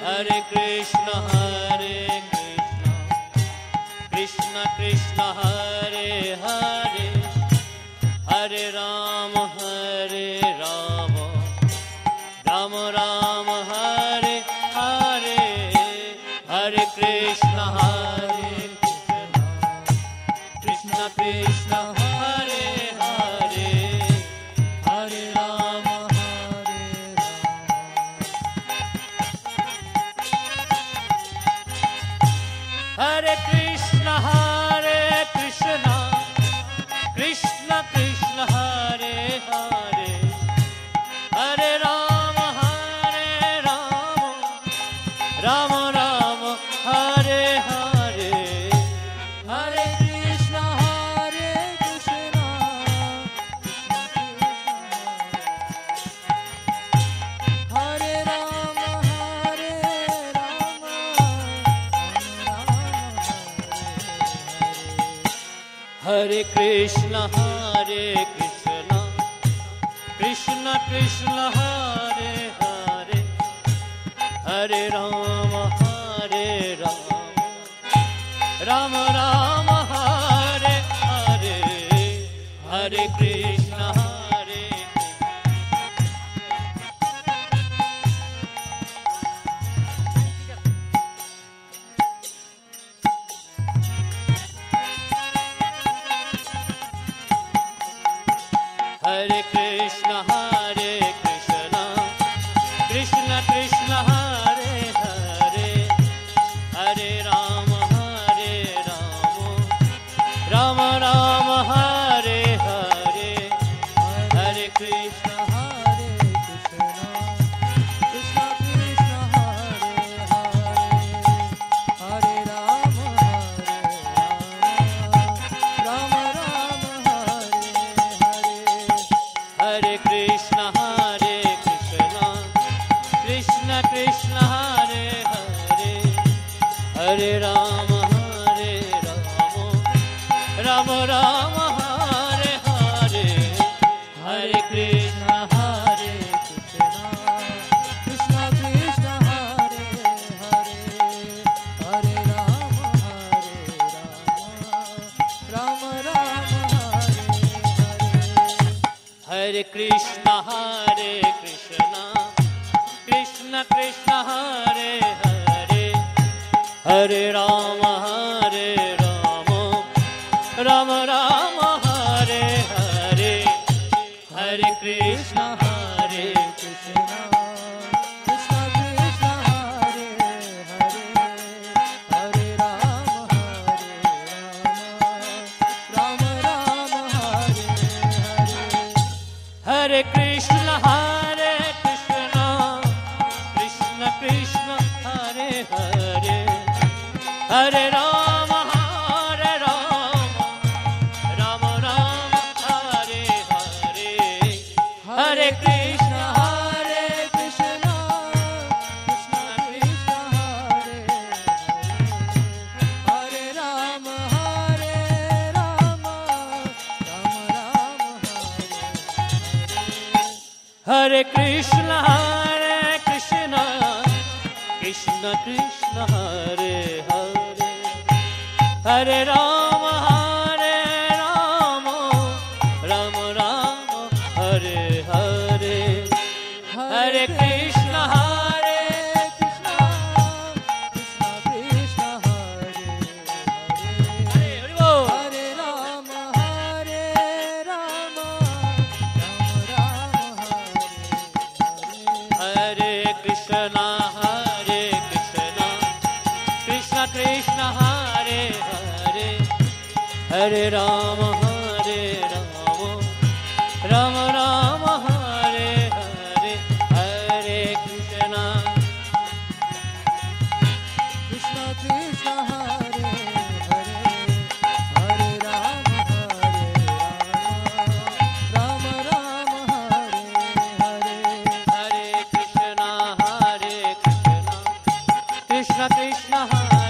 Hare Krishna, Krishna Krishna, Hare Hare, Hare Rama, Rama Rama, Hare Hare, Hare Krishna, Krishna Krishna, Hare Hare, Hare Rama, Hare Krishna, Krishna Krishna, Hare Hare, Hare Rama, Rama Rama, Hare Hare, Hare Krishna, Krishna Hare Rama, Hare Krishna, Krishna Krishna, Hare Hare, Hare Rama, Rama Rama, Hare Hare, Hare Krishna, Hare Krishna, Krishna Krishna, Hare Hare, Hare Rama, Rama Rama, Hare Hare, Hare Krishna, Krishna Krishna, Hare Hare, Hare Rama, Rama Rama, Hare Krishna, Krishna Krishna, Hare Hare, Hare Rama, Rama Rama, Hare Hare, Hare Krishna, Krishna Krishna, Hare Hare, Hare Rama, Rama Rama, Hare Krishna, Krishna Krishna, Hare Hare, Hare Rama, Rama Rama, Hare Hare, Hare Krishna, Krishna Krishna, Hare Hare, Hare Rama, Rama Rama, Hare Hare, Hare Krishna, Krishna Krishna, Hare Hare, Hare Rama, Rama Rama, Hare Hare, Hare Krishna, Krishna Krishna, Hare Hare, Hare Rama, Rama Rama, Hare Krishna, Krishna Krishna, Hare Hare, Hare Rama, Rama Rama, Hare Hare, Hare Krishna, Krishna Krishna, Hare Hare, Hare Rama, Rama Rama, Hare Krishna, Krishna Krishna, Hare Hare, Hare Rama, Rama Rama, Hare Hare, Hare Krishna, Krishna Krishna, Hare Hare, Hare Rama, Rama Rama, Hare Hare, Hare Krishna, Krishna Krishna, Hare